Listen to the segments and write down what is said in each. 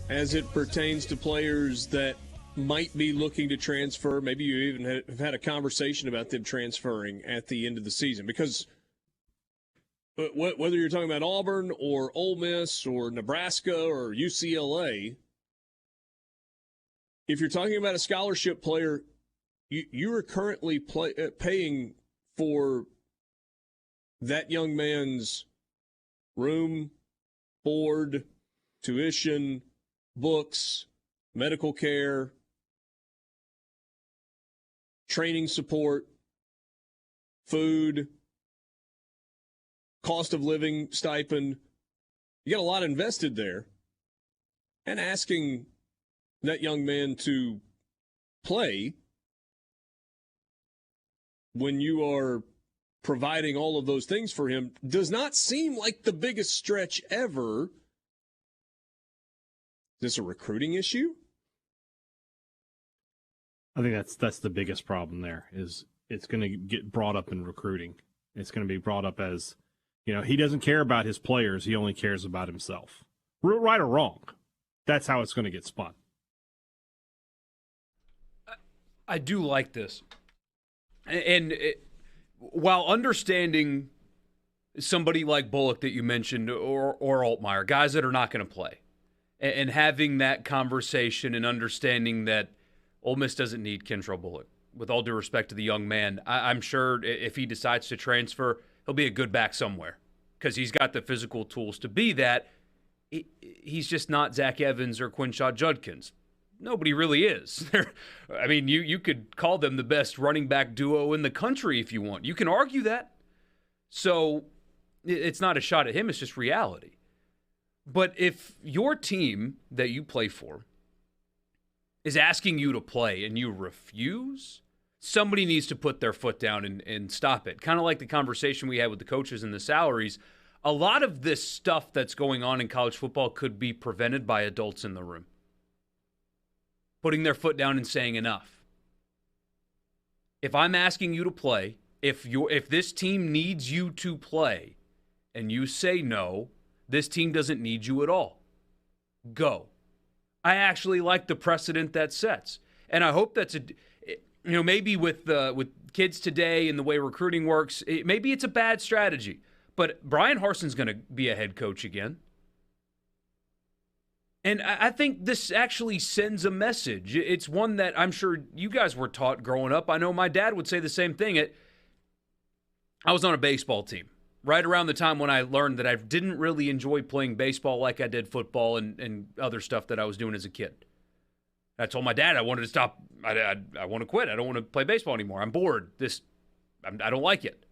as it pertains to players that might be looking to transfer. Maybe you even have had a conversation about them transferring at the end of the season. Because whether you're talking about Auburn or Ole Miss or Nebraska or UCLA, if you're talking about a scholarship player, you are currently paying for that young man's room, board, tuition, books, medical care, training support, food, cost of living stipend. You got a lot invested there. And asking that young man to play when you are providing all of those things for him does not seem like the biggest stretch ever. Is this a recruiting issue? I think that's the biggest problem there is it's going to get brought up in recruiting. It's going to be brought up as, he doesn't care about his players. He only cares about himself. Right or wrong, that's how it's going to get spun. I do like this. And while understanding somebody like Bullock that you mentioned or Altmaier, guys that are not going to play, and having that conversation and understanding that Ole Miss doesn't need Kentrell Bullock, with all due respect to the young man, I'm sure if he decides to transfer, he'll be a good back somewhere because he's got the physical tools to be that. He's just not Zach Evans or Quinshad Judkins. Nobody really is. I mean, you could call them the best running back duo in the country if you want. You can argue that. So it's not a shot at him. It's just reality. But if your team that you play for is asking you to play and you refuse, somebody needs to put their foot down and stop it. Kind of like the conversation we had with the coaches and the salaries. A lot of this stuff that's going on in college football could be prevented by adults in the room putting their foot down and saying enough. If I'm asking you to play, if this team needs you to play and you say no, this team doesn't need you at all. Go. I actually like the precedent that sets. And I hope that's maybe with kids today and the way recruiting works, maybe it's a bad strategy. But Brian Harson's going to be a head coach again. And I think this actually sends a message. It's one that I'm sure you guys were taught growing up. I know my dad would say the same thing. I was on a baseball team right around the time when I learned that I didn't really enjoy playing baseball like I did football and other stuff that I was doing as a kid. I told my dad I wanted to stop. I want to quit. I don't want to play baseball anymore. I'm bored. I don't like it.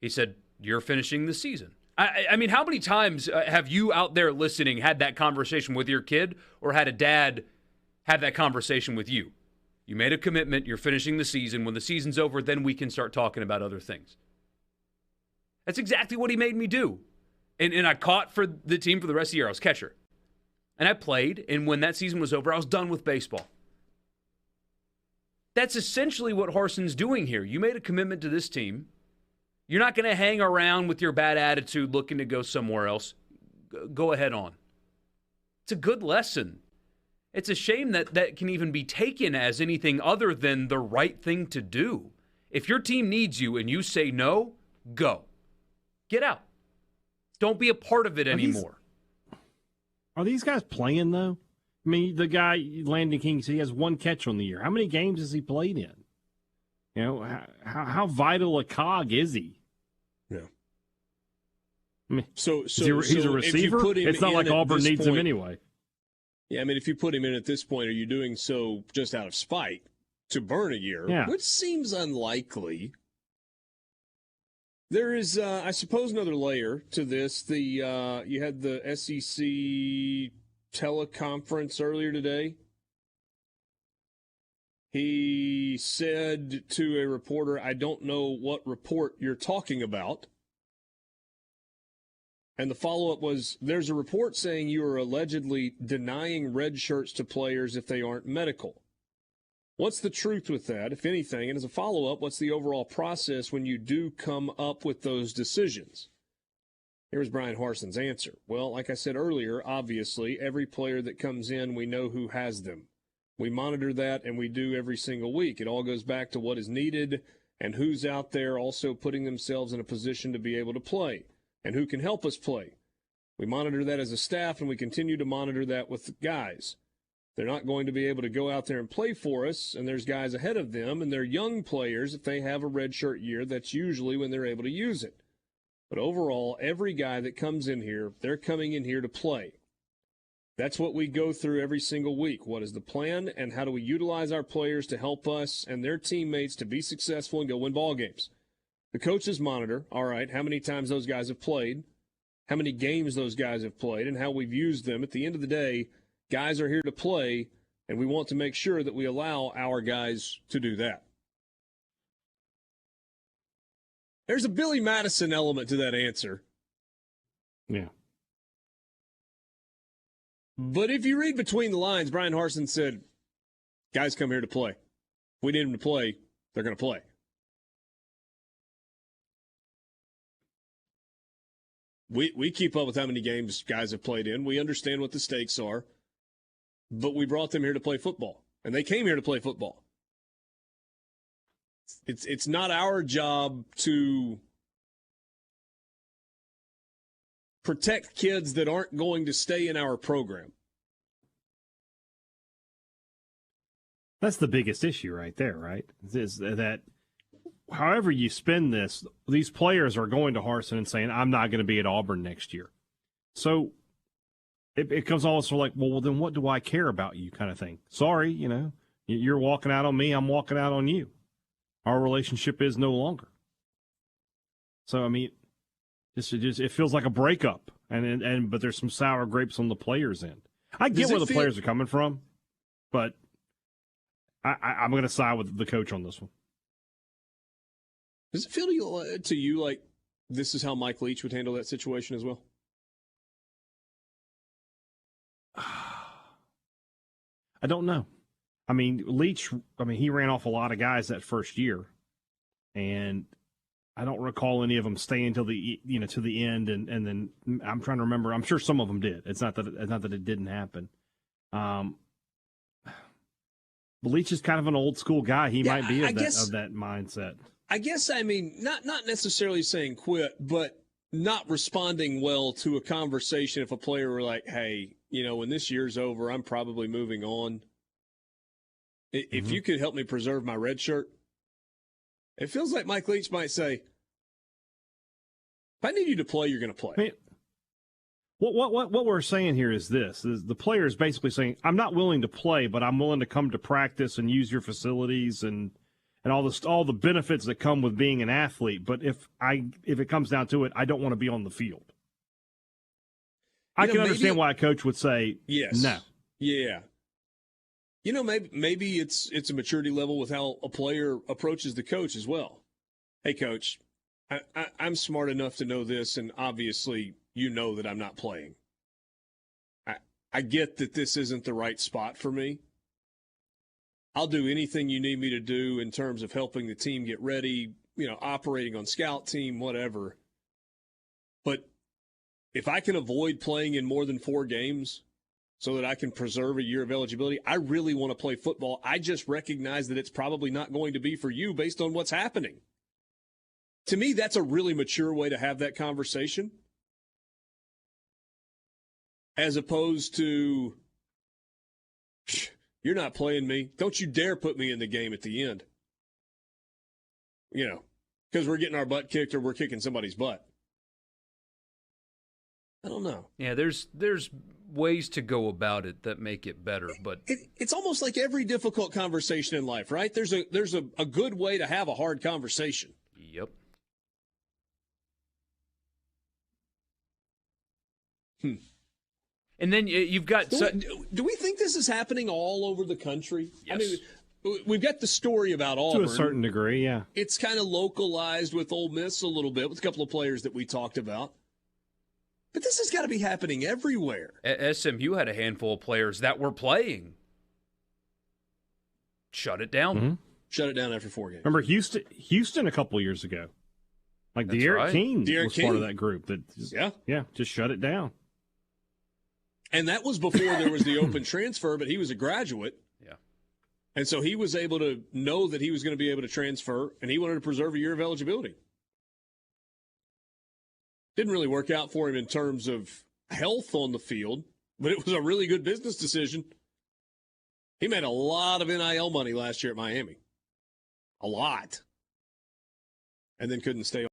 He said, "You're finishing the season." I mean, how many times have you out there listening had that conversation with your kid or had a dad have that conversation with you? You made a commitment. You're finishing the season. When the season's over, then we can start talking about other things. That's exactly what he made me do. And I caught for the team for the rest of the year. I was catcher. And I played, and when that season was over, I was done with baseball. That's essentially what Harson's doing here. You made a commitment to this team. You're not going to hang around with your bad attitude looking to go somewhere else. Go ahead on. It's a good lesson. It's a shame that can even be taken as anything other than the right thing to do. If your team needs you and you say no, go. Get out. Don't be a part of it anymore. Are these guys playing, though? I mean, the guy, Landon King, he has one catch on the year. How many games has he played in? How vital a cog is he? Yeah. I mean, so he's a receiver. It's not like Auburn needs him anyway. Yeah, I mean, if you put him in at this point, are you doing so just out of spite to burn a year? Yeah. Which seems unlikely. There is, I suppose, another layer to this. You had the SEC teleconference earlier today. He said to a reporter, "I don't know what report you're talking about." And the follow-up was, "There's a report saying you are allegedly denying red shirts to players if they aren't medical. What's the truth with that, if anything? And as a follow-up, what's the overall process when you do come up with those decisions?" Here's Brian Harson's answer. Well, like I said earlier, obviously, every player that comes in, we know who has them. We monitor that, and we do every single week. It all goes back to what is needed and who's out there also putting themselves in a position to be able to play and who can help us play. We monitor that as a staff, and we continue to monitor that with guys. They're not going to be able to go out there and play for us, and there's guys ahead of them, and they're young players. If they have a redshirt year, that's usually when they're able to use it. But overall, every guy that comes in here, they're coming in here to play. That's what we go through every single week. What is the plan, and how do we utilize our players to help us and their teammates to be successful and go win ball games? The coaches monitor, all right, how many times those guys have played, how many games those guys have played, and how we've used them. At the end of the day, guys are here to play, and we want to make sure that we allow our guys to do that. There's a Billy Madison element to that answer. Yeah. But if you read between the lines, Brian Harsin said, guys come here to play. If we need them to play, they're going to play. We keep up with how many games guys have played in. We understand what the stakes are. But we brought them here to play football. And they came here to play football. It's not our job to protect kids that aren't going to stay in our program. That's the biggest issue right there, right? Is that however you spin this, these players are going to Harsin and saying, I'm not going to be at Auburn next year. So it comes almost like, well, then what do I care about you kind of thing? Sorry, you're walking out on me, I'm walking out on you. Our relationship is no longer. So, I mean, it feels like a breakup, but there's some sour grapes on the players' end. I get where the players are coming from, but I'm going to side with the coach on this one. Does it feel to you like this is how Mike Leach would handle that situation as well? I don't know. I mean, Leach, he ran off a lot of guys that first year, and I don't recall any of them staying till the to the end. And then I'm trying to remember. I'm sure some of them did. It's not that it didn't happen. Leach is kind of an old school guy. He might be of that mindset. I guess, not necessarily saying quit, but not responding well to a conversation if a player were like, hey, when this year's over, I'm probably moving on. If you could help me preserve my red shirt, it feels like Mike Leach might say, if I need you to play, you're going to play. I mean, what we're saying here is this: is the player is basically saying, I'm not willing to play, but I'm willing to come to practice and use your facilities and all the benefits that come with being an athlete. But if it comes down to it, I don't want to be on the field. I can understand why a coach would say yes. No. Yeah. Maybe it's a maturity level with how a player approaches the coach as well. Hey, coach, I'm smart enough to know this, and obviously you know that I'm not playing. I get that this isn't the right spot for me. I'll do anything you need me to do in terms of helping the team get ready, operating on scout team, whatever. But if I can avoid playing in more than 4 games so that I can preserve a year of eligibility, I really want to play football. I just recognize that it's probably not going to be for you based on what's happening. To me, that's a really mature way to have that conversation, as opposed to, you're not playing me. Don't you dare put me in the game at the end. Because we're getting our butt kicked or we're kicking somebody's butt. I don't know. Yeah, there's ways to go about it that make it better, but it's almost like every difficult conversation in life, right? There's a good way to have a hard conversation. Yep. And then you've got... Do we think this is happening all over the country? Yes. We've got the story about Auburn. To a certain degree, yeah. It's kind of localized with Ole Miss a little bit, with a couple of players that we talked about. But this has got to be happening everywhere. SMU had a handful of players that were playing. Shut it down. Mm-hmm. Shut it down after 4 games. Remember Houston a couple years ago. Like That's De'Aaron right. King De'Aaron was part of King. that group that just shut it down. And that was before there was the open transfer, but he was a graduate. Yeah. And so he was able to know that he was going to be able to transfer, and he wanted to preserve a year of eligibility. Didn't really work out for him in terms of health on the field, but it was a really good business decision. He made a lot of NIL money last year at Miami. A lot. And then couldn't stay